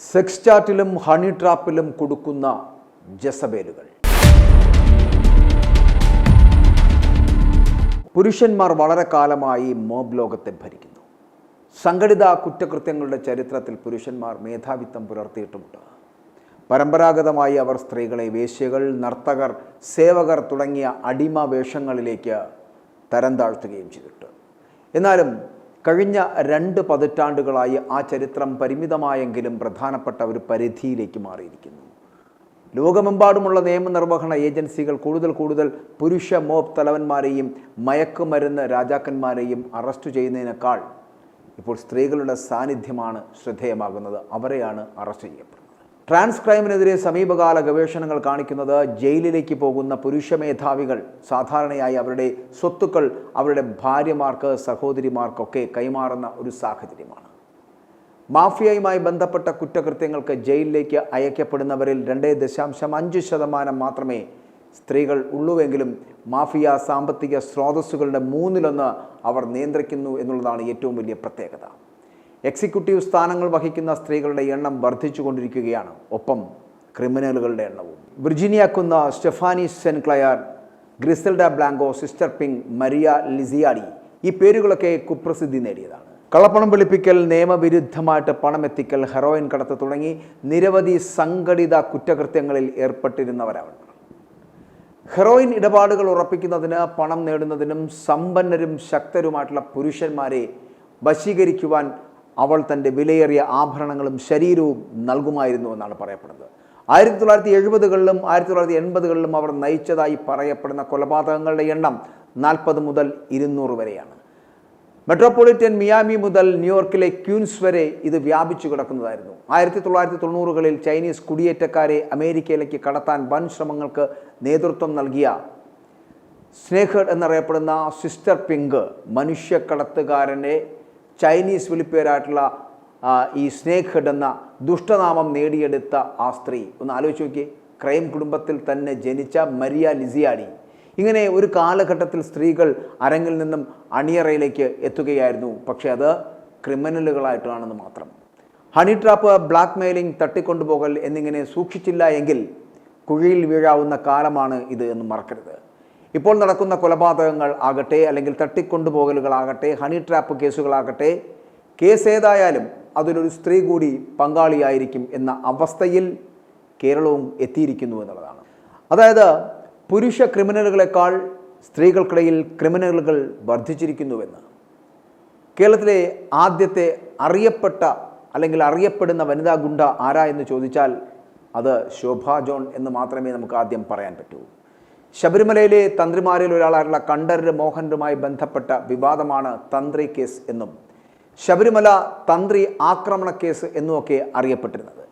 Sex ചാറ്റിലും honey ട്രാപ്പിലും കൊടുക്കുന്ന ജസബേലുകൾ. പുരുഷന്മാർ വളരെ കാലമായി മോബ് ലോകത്തെ ഭരിക്കുന്നു. സംഘടിത കുറ്റകൃത്യങ്ങളുടെ ചരിത്രത്തിൽ പുരുഷന്മാർ മേധാവിത്വം പുലർത്തിയിട്ടുമുണ്ട്. പരമ്പരാഗതമായി അവർ സ്ത്രീകളെ വേശ്യകൾ, നർത്തകർ, സേവകർ തുടങ്ങിയ അടിമ വേഷങ്ങളിലേക്ക് തരം താഴ്ത്തുകയും ചെയ്തിട്ടുണ്ട്. എന്നാലും കഴിഞ്ഞ 2 പതിറ്റാണ്ടുകളായി ആ ചരിത്രം പരിമിതമായെങ്കിലും പ്രധാനപ്പെട്ട ഒരു പരിധിയിലേക്ക് മാറിയിരിക്കുന്നു. ലോകമെമ്പാടുമുള്ള നിയമനിർവഹണ ഏജൻസികൾ കൂടുതൽ പുരുഷ മോബ് തലവന്മാരെയും മയക്കുമരുന്ന് രാജാക്കന്മാരെയും അറസ്റ്റ് ചെയ്യുന്നതിനേക്കാൾ ഇപ്പോൾ സ്ത്രീകളുടെ സാന്നിധ്യമാണ് ശ്രദ്ധേയമാകുന്നത്. അവരെയാണ് അറസ്റ്റ് ചെയ്യപ്പെടുന്നത്. ട്രാൻസ് ക്രൈമിനെതിരെ സമീപകാല ഗവേഷണങ്ങൾ കാണിക്കുന്നത് ജയിലിലേക്ക് പോകുന്ന പുരുഷ മേധാവികൾ സാധാരണയായി അവരുടെ സ്വത്തുക്കൾ അവരുടെ ഭാര്യമാർക്ക്, സഹോദരിമാർക്കൊക്കെ കൈമാറുന്ന ഒരു സാഹചര്യമാണ്. മാഫിയയുമായി ബന്ധപ്പെട്ട കുറ്റകൃത്യങ്ങൾക്ക് ജയിലിലേക്ക് അയക്കപ്പെടുന്നവരിൽ 2.5% മാത്രമേ സ്ത്രീകൾ ഉള്ളുവെങ്കിലും മാഫിയ സാമ്പത്തിക സ്രോതസ്സുകളുടെ 1/3 അവർ നിയന്ത്രിക്കുന്നു എന്നുള്ളതാണ് ഏറ്റവും വലിയ പ്രത്യേകത. എക്സിക്യൂട്ടീവ് സ്ഥാനങ്ങൾ വഹിക്കുന്ന സ്ത്രീകളുടെ എണ്ണം വർദ്ധിച്ചുകൊണ്ടിരിക്കുകയാണ്. ഒപ്പം ക്രിമിനലുകളുടെ എണ്ണവും. വിർജീനിയ കുന്ന, Stephanie St Clair, Griselda Blanco, sister Ping, Maria Licciardi ഈ പേരുകളൊക്കെ കുപ്രസിദ്ധി നേടിയതാണ്. കള്ളപ്പണം വെളുപ്പിക്കൽ, നിയമവിരുദ്ധമായിട്ട് പണമെത്തിക്കൽ, ഹെറോയിൻ കടത്ത് തുടങ്ങി നിരവധി സംഘടിത കുറ്റകൃത്യങ്ങളിൽ ഏർപ്പെട്ടിരുന്നവരാണ്. ഹെറോയിൻ ഇടപാടുകൾ ഉറപ്പിക്കുന്നതിന്, പണം നേടുന്നതിനും സമ്പന്നരും ശക്തരുമായിട്ടുള്ള പുരുഷന്മാരെ വശീകരിക്കുവാൻ അവൾ തൻ്റെ വിലയേറിയ ആഭരണങ്ങളും ശരീരവും നൽകുമായിരുന്നു എന്നാണ് പറയപ്പെടുന്നത്. 1970കളിലും 1980കളിലും അവർ നയിച്ചതായി പറയപ്പെടുന്ന കൊലപാതകങ്ങളുടെ എണ്ണം 40 മുതൽ 200 വരെയാണ്. മെട്രോപൊളിറ്റൻ മിയാമി മുതൽ ന്യൂയോർക്കിലെ ക്യൂൻസ് വരെ ഇത് വ്യാപിച്ചു കിടക്കുന്നതായിരുന്നു. 1990കളിൽ ചൈനീസ് കുടിയേറ്റക്കാരെ അമേരിക്കയിലേക്ക് കടത്താൻ വൻ ശ്രമങ്ങൾക്ക് നേതൃത്വം നൽകിയ സ്നേഹഡ് എന്നറിയപ്പെടുന്ന സിസ്റ്റർ പിങ്ക്, മനുഷ്യക്കടത്തുകാരനെ ചൈനീസ് വിളിപ്പേരായിട്ടുള്ള ഈ സ്നേഹഡ് എന്ന ദുഷ്ടനാമം നേടിയെടുത്ത ആ സ്ത്രീ ഒന്ന് ആലോചിച്ച് നോക്കിയേ. ക്രൈം കുടുംബത്തിൽ തന്നെ ജനിച്ച മരിയ ലിസിയാഡി. ഇങ്ങനെ ഒരു കാലഘട്ടത്തിൽ സ്ത്രീകൾ അരങ്ങിൽ നിന്നും അണിയറയിലേക്ക് എത്തുകയായിരുന്നു. പക്ഷേ അത് ക്രിമിനലുകളായിട്ടാണെന്ന് മാത്രം. ഹണി ട്രാപ്പ്, ബ്ലാക്ക് മെയിലിംഗ്, തട്ടിക്കൊണ്ടുപോകൽ എന്നിങ്ങനെ സൂക്ഷിച്ചില്ല എങ്കിൽ കുഴിയിൽ വീഴാവുന്ന കാലമാണ് ഇത് എന്ന് മറക്കരുത്. ഇപ്പോൾ നടക്കുന്ന കൊലപാതകങ്ങൾ ആകട്ടെ, അല്ലെങ്കിൽ തട്ടിക്കൊണ്ടുപോകലുകളാകട്ടെ, ഹണി ട്രാപ്പ് കേസുകളാകട്ടെ, കേസ് ഏതായാലും അതിലൊരു സ്ത്രീ കൂടി പങ്കാളിയായിരിക്കും എന്ന അവസ്ഥയിൽ കേരളവും എത്തിയിരിക്കുന്നു എന്നുള്ളതാണ്. അതായത് പുരുഷ ക്രിമിനലുകളെക്കാൾ സ്ത്രീകൾക്കിടയിൽ ക്രിമിനലുകൾ വർദ്ധിച്ചിരിക്കുന്നുവെന്ന്. കേരളത്തിലെ ആദ്യത്തെ അറിയപ്പെട്ട അല്ലെങ്കിൽ അറിയപ്പെടുന്ന വനിതാ ഗുണ്ട ആരാ എന്ന് ചോദിച്ചാൽ അത് ശോഭ ജോൺ എന്ന് മാത്രമേ നമുക്ക് ആദ്യം പറയാൻ പറ്റൂ. ശബരിമലയിലെ തന്ത്രിമാരിൽ ഒരാളായിട്ടുള്ള കണ്ഠരര് മോഹനരുമായി ബന്ധപ്പെട്ട വിവാദമാണ് തന്ത്രി കേസ് എന്നും ശബരിമല തന്ത്രി ആക്രമണ കേസ് എന്നുമൊക്കെ അറിയപ്പെട്ടിരുന്നത്.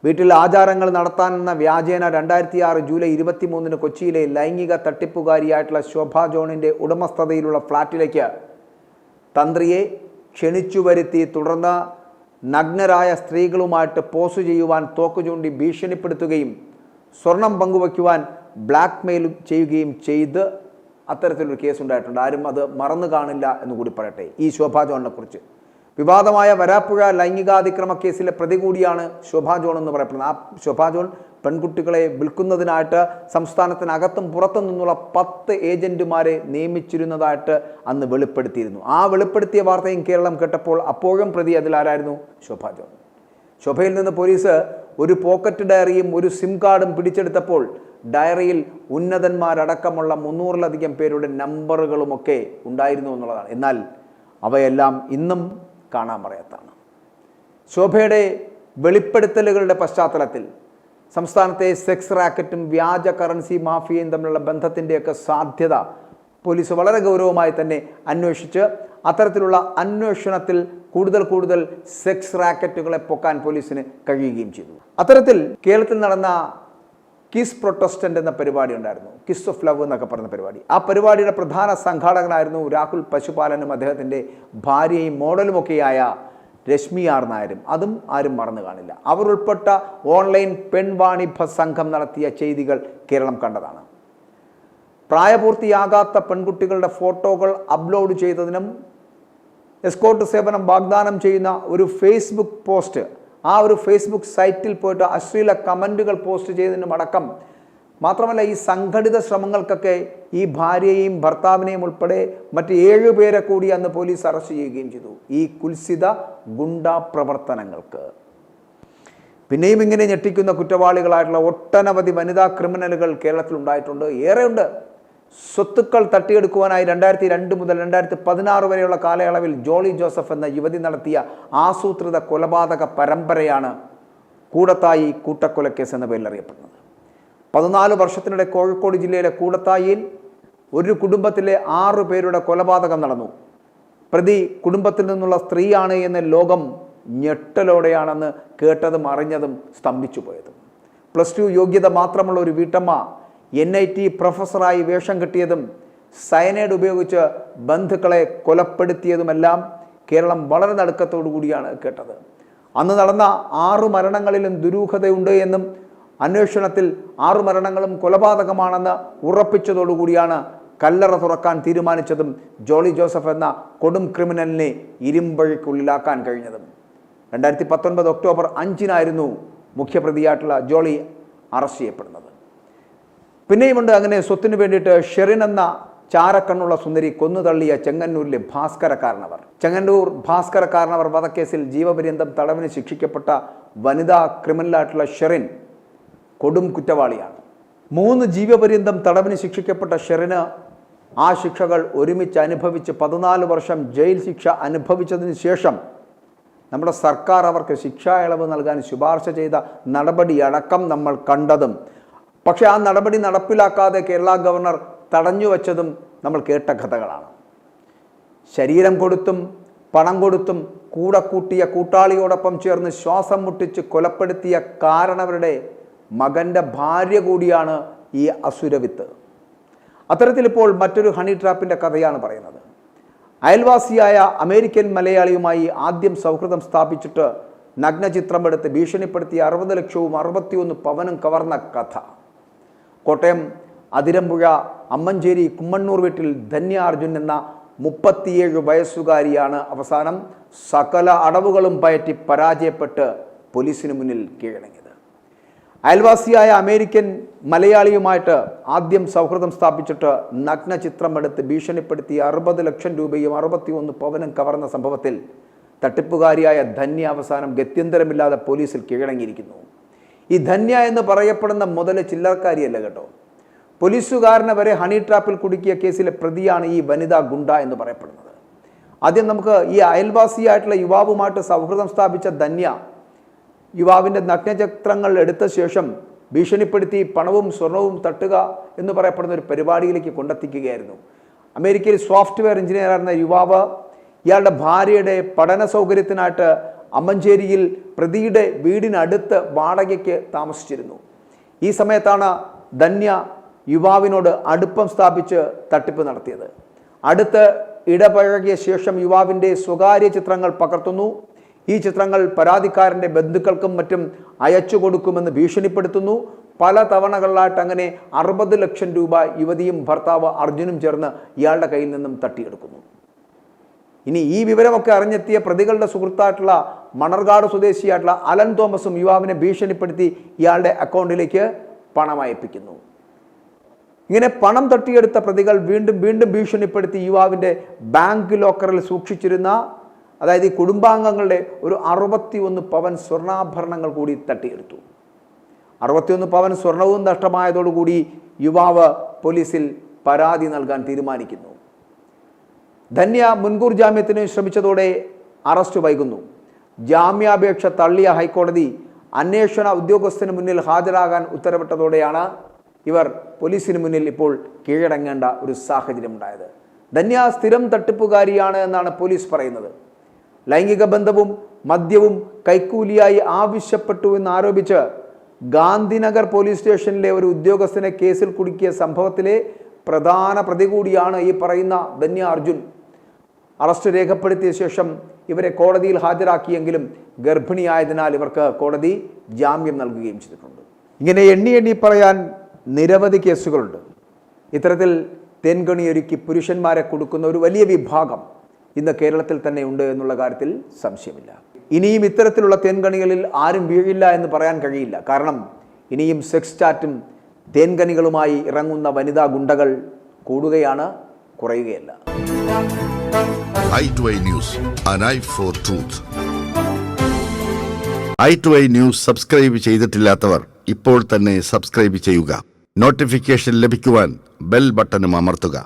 വീട്ടിൽ ആചാരങ്ങൾ നടത്താനെന്ന വ്യാജേന 2006 ജൂലൈ 23 കൊച്ചിയിലെ ലൈംഗിക തട്ടിപ്പുകാരിയായിട്ടുള്ള ശോഭ ജോണിൻ്റെ ഉടമസ്ഥതയിലുള്ള ഫ്ലാറ്റിലേക്ക് തന്ത്രിയെ ക്ഷണിച്ചു വരുത്തി തുടർന്ന് നഗ്നരായ സ്ത്രീകളുമായിട്ട് പോസ് ചെയ്യുവാൻ തോക്ക് ചൂണ്ടി ഭീഷണിപ്പെടുത്തുകയും സ്വർണം പങ്കുവയ്ക്കുവാൻ ബ്ലാക്ക് മെയിൽ ചെയ്യുകയും ചെയ്ത് അത്തരത്തിലൊരു കേസുണ്ടായിട്ടുണ്ട്. ആരും അത് മറന്നു കാണില്ല എന്ന് കൂടി പറയട്ടെ. ഈ ശോഭ ജോണിനെ കുറിച്ച് വിവാദമായ വരാപ്പുഴ ലൈംഗികാതിക്രമ കേസിലെ പ്രതി കൂടിയാണ് ശോഭ ജോൺ എന്ന് പറയപ്പെടുന്നത്. ആ ശോഭ ജോൺ പെൺകുട്ടികളെ വിൽക്കുന്നതിനായിട്ട് സംസ്ഥാനത്തിനകത്തും പുറത്തും നിന്നുള്ള 10 ഏജന്റുമാരെ നിയമിച്ചിരുന്നതായിട്ട് അന്ന് വെളിപ്പെടുത്തിയിരുന്നു. ആ വെളിപ്പെടുത്തിയ വാർത്തയും കേരളം കേട്ടപ്പോൾ അപ്പോഴും പ്രതി അതിലാരായിരുന്നു? ശോഭ ജോൺ. ശോഭയിൽ നിന്ന് പോലീസ് ഒരു പോക്കറ്റ് ഡയറിയും ഒരു സിം കാർഡും പിടിച്ചെടുത്തപ്പോൾ ഡയറിയിൽ ഉന്നതന്മാരടക്കമുള്ള 300-ലധികം പേരുടെ നമ്പറുകളുമൊക്കെ ഉണ്ടായിരുന്നു എന്നുള്ളതാണ്. എന്നാൽ അവയെല്ലാം ഇന്നും കാണാൻ പറയാത്താണ്. ശോഭയുടെ വെളിപ്പെടുത്തലുകളുടെ പശ്ചാത്തലത്തിൽ സംസ്ഥാനത്തെ സെക്സ് റാക്കറ്റും വ്യാജ കറൻസി മാഫിയയും തമ്മിലുള്ള ബന്ധത്തിൻ്റെയൊക്കെ സാധ്യത പോലീസ് വളരെ ഗൗരവമായി തന്നെ അന്വേഷിച്ച് അത്തരത്തിലുള്ള അന്വേഷണത്തിൽ കൂടുതൽ സെക്സ് റാക്കറ്റുകളെ പൊക്കാൻ പോലീസിന് കഴിയുകയും ചെയ്തു. അത്തരത്തിൽ കേരളത്തിൽ നടന്ന കിസ് പ്രൊട്ടസ്റ്റന്റ് എന്ന പരിപാടി ഉണ്ടായിരുന്നു. കിസ് ഓഫ് ലവ് എന്നൊക്കെ പറയുന്ന പരിപാടി. ആ പരിപാടിയുടെ പ്രധാന സംഘാടകനായിരുന്നു രാഹുൽ പശുപാലനും അദ്ദേഹത്തിൻ്റെ ഭാര്യയും മോഡലുമൊക്കെയായ രശ്മി ആർ നായരും. അതും ആരും മറന്നു കാണില്ല. അവർ ഉൾപ്പെട്ട ഓൺലൈൻ പെൺവാണിഭ സംഘം നടത്തിയ ചെയ്തികൾ കേരളം കണ്ടതാണ്. പ്രായപൂർത്തിയാകാത്ത പെൺകുട്ടികളുടെ ഫോട്ടോകൾ അപ്ലോഡ് ചെയ്തതിനും എസ്കോർട്ട് സേവനം വാഗ്ദാനം ചെയ്യുന്ന ഒരു ഫേസ്ബുക്ക് പോസ്റ്റ് ആ ഒരു ഫേസ്ബുക്ക് സൈറ്റിൽ പോയിട്ട് അശ്ലീല കമൻറ്റുകൾ പോസ്റ്റ് ചെയ്തതിനും അടക്കം, മാത്രമല്ല ഈ സംഘടിത ശ്രമങ്ങൾക്കൊക്കെ ഈ ഭാര്യയെയും ഭർത്താവിനെയും ഉൾപ്പെടെ മറ്റ് 7 പേരെ കൂടി അന്ന് പോലീസ് അറസ്റ്റ് ചെയ്യുകയും ചെയ്തു ഈ കുൽസിത ഗുണ്ടാ പ്രവർത്തനങ്ങൾക്ക്. പിന്നെയും ഇങ്ങനെ ഞെട്ടിക്കുന്ന കുറ്റവാളികളായിട്ടുള്ള ഒട്ടനവധി വനിതാ ക്രിമിനലുകൾ കേരളത്തിൽ ഉണ്ടായിട്ടുണ്ട്, ഏറെയുണ്ട്. സ്വത്തുക്കൾ തട്ടിയെടുക്കുവാനായി 2002 മുതൽ 2016 വരെയുള്ള കാലയളവിൽ ജോളി ജോസഫ് എന്ന യുവതി നടത്തിയ ആസൂത്രിത കൊലപാതക പരമ്പരയാണ് കൂടത്തായി കൂട്ടക്കൊലക്കേസ് എന്ന പേരിൽ അറിയപ്പെടുന്നത്. 14 വർഷത്തിനിടെ കോഴിക്കോട് ജില്ലയിലെ കൂടത്തായിയിൽ ഒരു കുടുംബത്തിലെ 6 പേരുടെ കൊലപാതകം നടന്നു. പ്രതി കുടുംബത്തിൽ നിന്നുള്ള സ്ത്രീയാണ് എന്ന് ലോകം ഞെട്ടലോടെയാണെന്ന് കേട്ടതും അറിഞ്ഞതും സ്തംഭിച്ചു പോയതും. +2 യോഗ്യത മാത്രമുള്ള ഒരു വീട്ടമ്മ NIT പ്രൊഫസറായി വേഷം കെട്ടിയതും സയനൈഡ് ഉപയോഗിച്ച് ബന്ധുക്കളെ കൊലപ്പെടുത്തിയതുമെല്ലാം കേരളം വളരെ നടുക്കത്തോടു കൂടിയാണ് കേട്ടത്. അന്ന് നടന്ന 6 മരണങ്ങളിലും ദുരൂഹതയുണ്ട് എന്നും അന്വേഷണത്തിൽ 6 മരണങ്ങളും കൊലപാതകമാണെന്ന് ഉറപ്പിച്ചതോടുകൂടിയാണ് കല്ലറ തുറക്കാൻ തീരുമാനിച്ചതും ജോളി ജോസഫ് എന്ന കൊടും ക്രിമിനലിനെ ഇരുമ്പഴിക്കുള്ളിലാക്കാൻ കഴിഞ്ഞതും. 2019 ഒക്ടോബർ 5-നായിരുന്നു മുഖ്യപ്രതിയായിട്ടുള്ള ജോളി അറസ്റ്റ് ചെയ്യപ്പെടുന്നത്. പിന്നെയുമുണ്ട് അങ്ങനെ സ്വത്തിനു വേണ്ടിയിട്ട് ഷെറിൻ എന്ന ചാരക്കണ്ണുള്ള സുന്ദരി കൊന്നുതള്ളിയ ചെങ്ങന്നൂരിലെ ഭാസ്കര കാരണവർ. ചെങ്ങന്നൂർ ഭാസ്കര കാരണവർ വധക്കേസിൽ ജീവപര്യന്തം തടവിന് ശിക്ഷിക്കപ്പെട്ട വനിതാ ക്രിമിനലായിട്ടുള്ള ഷെറിൻ കൊടും കുറ്റവാളിയാണ്. 3 ജീവപര്യന്തം തടവിന് ശിക്ഷിക്കപ്പെട്ട ഷെറിന് ആ ശിക്ഷകൾ ഒരുമിച്ച് അനുഭവിച്ച് 14 വർഷം ജയിൽ ശിക്ഷ അനുഭവിച്ചതിന് ശേഷം നമ്മുടെ സർക്കാർ അവർക്ക് ശിക്ഷാ ഇളവ് നൽകാൻ ശുപാർശ ചെയ്ത നടപടിയടക്കം നമ്മൾ കണ്ടതും, പക്ഷേ ആ നടപടി നടപ്പിലാക്കാതെ കേരള ഗവർണർ തടഞ്ഞു വച്ചതും നമ്മൾ കേട്ട കഥകളാണ്. ശരീരം കൊടുത്തും പണം കൊടുത്തും കൂടെ കൂട്ടിയ കൂട്ടാളിയോടൊപ്പം ചേർന്ന് ശ്വാസം മുട്ടിച്ച് കൊലപ്പെടുത്തിയ കാരണവരുടെ മകൻ്റെ ഭാര്യ കൂടിയാണ് ഈ അസുരവിത്ത്. അത്തരത്തിലിപ്പോൾ മറ്റൊരു ഹണി ട്രാപ്പിൻ്റെ കഥയാണ് പറയുന്നത്. അയൽവാസിയായ അമേരിക്കൻ മലയാളിയുമായി ആദ്യം സൗഹൃദം സ്ഥാപിച്ചിട്ട് നഗ്നചിത്രമെടുത്ത് ഭീഷണിപ്പെടുത്തി 60 ലക്ഷവും 61 പവനും കവർന്ന കഥ. കോട്ടയം അതിരമ്പുഴ അമ്മഞ്ചേരി കുമ്മണ്ണൂർ വീട്ടിൽ ധന്യ അർജുൻ എന്ന 37 വയസ്സുകാരിയാണ് അവസാനം സകല അടവുകളും പയറ്റി പരാജയപ്പെട്ട് പോലീസിന് മുന്നിൽ കീഴടങ്ങിയത്. അയൽവാസിയായ അമേരിക്കൻ മലയാളിയുമായിട്ട് ആദ്യം സൗഹൃദം സ്ഥാപിച്ചിട്ട് നഗ്നചിത്രമെടുത്ത് ഭീഷണിപ്പെടുത്തി 60 ലക്ഷം രൂപയും 61 പവനും കവർന്ന സംഭവത്തിൽ തട്ടിപ്പുകാരിയായ ധന്യ അവസാനം ഗത്യന്തരമില്ലാതെ പോലീസിൽ കീഴടങ്ങിയിരിക്കുന്നു. ഈ ധന്യ എന്ന് പറയപ്പെടുന്ന മുതൽ ചില്ലറക്കാരിയല്ല കേട്ടോ. പോലീസുകാരനെ വരെ ഹണി ട്രാപ്പിൽ കുടുക്കിയ കേസിലെ പ്രതിയാണ് ഈ വനിതാ ഗുണ്ട എന്ന് പറയപ്പെടുന്നത്. ആദ്യം നമുക്ക് ഈ അയൽവാസിയായിട്ടുള്ള യുവാവുമായിട്ട് സൗഹൃദം സ്ഥാപിച്ച ധന്യ യുവാവിൻ്റെ നഗ്നചിത്രങ്ങൾ എടുത്ത ശേഷം ഭീഷണിപ്പെടുത്തി പണവും സ്വർണവും തട്ടുക എന്ന് പറയപ്പെടുന്ന ഒരു പരിപാടിയിലേക്ക് കൊണ്ടെത്തിക്കുകയായിരുന്നു. അമേരിക്കയിൽ സോഫ്റ്റ്വെയർ എഞ്ചിനീയറായിരുന്ന യുവാവ് ഇയാളുടെ ഭാര്യയുടെ പഠന സൗകര്യത്തിനായിട്ട് അമ്മഞ്ചേരിയിൽ പ്രതിയുടെ വീടിനടുത്ത് വാടകയ്ക്ക് താമസിച്ചിരുന്നു. ഈ സമയത്താണ് ധന്യ യുവാവിനോട് അടുപ്പം സ്ഥാപിച്ച് തട്ടിപ്പ് നടത്തിയത്. അടുത്ത് ഇടപഴകിയ ശേഷം യുവാവിൻ്റെ സ്വകാര്യ ചിത്രങ്ങൾ പകർത്തുന്നു. ഈ ചിത്രങ്ങൾ പരാതിക്കാരൻ്റെ ബന്ധുക്കൾക്കും മറ്റും അയച്ചു കൊടുക്കുമെന്ന് ഭീഷണിപ്പെടുത്തുന്നു. പല തവണകളിലായിട്ട് അങ്ങനെ 60 ലക്ഷം രൂപ യുവതിയും ഭർത്താവ് അർജുനും ചേർന്ന് ഇയാളുടെ കയ്യിൽ നിന്നും തട്ടിയെടുക്കുന്നു. ഇനി ഈ വിവരമൊക്കെ അറിഞ്ഞെത്തിയ പ്രതികളുടെ സുഹൃത്തായിട്ടുള്ള മണർകാട് സ്വദേശിയായിട്ടുള്ള അലൻ തോമസും യുവാവിനെ ഭീഷണിപ്പെടുത്തി ഇയാളുടെ അക്കൗണ്ടിലേക്ക് പണം അയപ്പിക്കുന്നു. ഇങ്ങനെ പണം തട്ടിയെടുത്ത പ്രതികൾ വീണ്ടും വീണ്ടും ഭീഷണിപ്പെടുത്തി യുവാവിൻ്റെ ബാങ്ക് ലോക്കറിൽ സൂക്ഷിച്ചിരുന്ന, അതായത് ഈ കുടുംബാംഗങ്ങളുടെ ഒരു 61 പവൻ സ്വർണ്ണാഭരണങ്ങൾ കൂടി തട്ടിയെടുത്തു. 61 പവൻ സ്വർണവും നഷ്ടമായതോടുകൂടി യുവാവ് പോലീസിൽ പരാതി നൽകാൻ തീരുമാനിക്കുന്നു. ധന്യ മുൻകൂർ ജാമ്യത്തിന് ശ്രമിച്ചതോടെ അറസ്റ്റ് വൈകുന്നു. ജാമ്യാപേക്ഷ തള്ളിയ ഹൈക്കോടതി അന്വേഷണ ഉദ്യോഗസ്ഥന് മുന്നിൽ ഹാജരാകാൻ ഉത്തരവിട്ടതോടെയാണ് ഇവർ പോലീസിന് മുന്നിൽ ഇപ്പോൾ കീഴടങ്ങേണ്ട ഒരു സാഹചര്യം ഉണ്ടായത്. ധന്യ സ്ഥിരം തട്ടിപ്പുകാരിയാണ് എന്നാണ് പോലീസ് പറയുന്നത്. ലൈംഗിക ബന്ധവും മദ്യവും കൈക്കൂലിയായി ആവശ്യപ്പെട്ടു എന്നാരോപിച്ച് ഗാന്ധിനഗർ പോലീസ് സ്റ്റേഷനിലെ ഒരു ഉദ്യോഗസ്ഥനെ കേസിൽ കുടുക്കിയ സംഭവത്തിലെ പ്രധാന പ്രതി കൂടിയാണ് ഈ പറയുന്ന ധന്യ അർജുൻ. അറസ്റ്റ് രേഖപ്പെടുത്തിയ ശേഷം ഇവരെ കോടതിയിൽ ഹാജരാക്കിയെങ്കിലും ഗർഭിണിയായതിനാൽ ഇവർക്ക് കോടതി ജാമ്യം നൽകുകയും ചെയ്തിട്ടുണ്ട്. ഇങ്ങനെ എണ്ണി പറയാൻ നിരവധി കേസുകളുണ്ട്. ഇത്തരത്തിൽ തേൻകണിയൊരുക്കി പുരുഷന്മാരെ കൊടുക്കുന്ന ഒരു വലിയ വിഭാഗം ഇന്ന് കേരളത്തിൽ തന്നെ ഉണ്ട് എന്നുള്ള കാര്യത്തിൽ സംശയമില്ല. ഇനിയും ഇത്തരത്തിലുള്ള തേൻകണികളിൽ ആരും വീഴില്ല എന്ന് പറയാൻ കഴിയില്ല. കാരണം ഇനിയും സെക്സ് ചാറ്റും തേൻകണികളുമായി ഇറങ്ങുന്ന വനിതാ ഗുണ്ടകൾ കൂടുകയാണ്, കുറയുകയല്ല. i2i News, an eye for truth. i2i News subscribe ചെയ്തിട്ടില്ലാത്തവർ ഇപ്പോൾ തന്നെ സബ്സ്ക്രൈബ് ചെയ്യുക. നോട്ടിഫിക്കേഷൻ ലഭിക്കുവാൻ ബെൽ ബട്ടണും അമർത്തുക.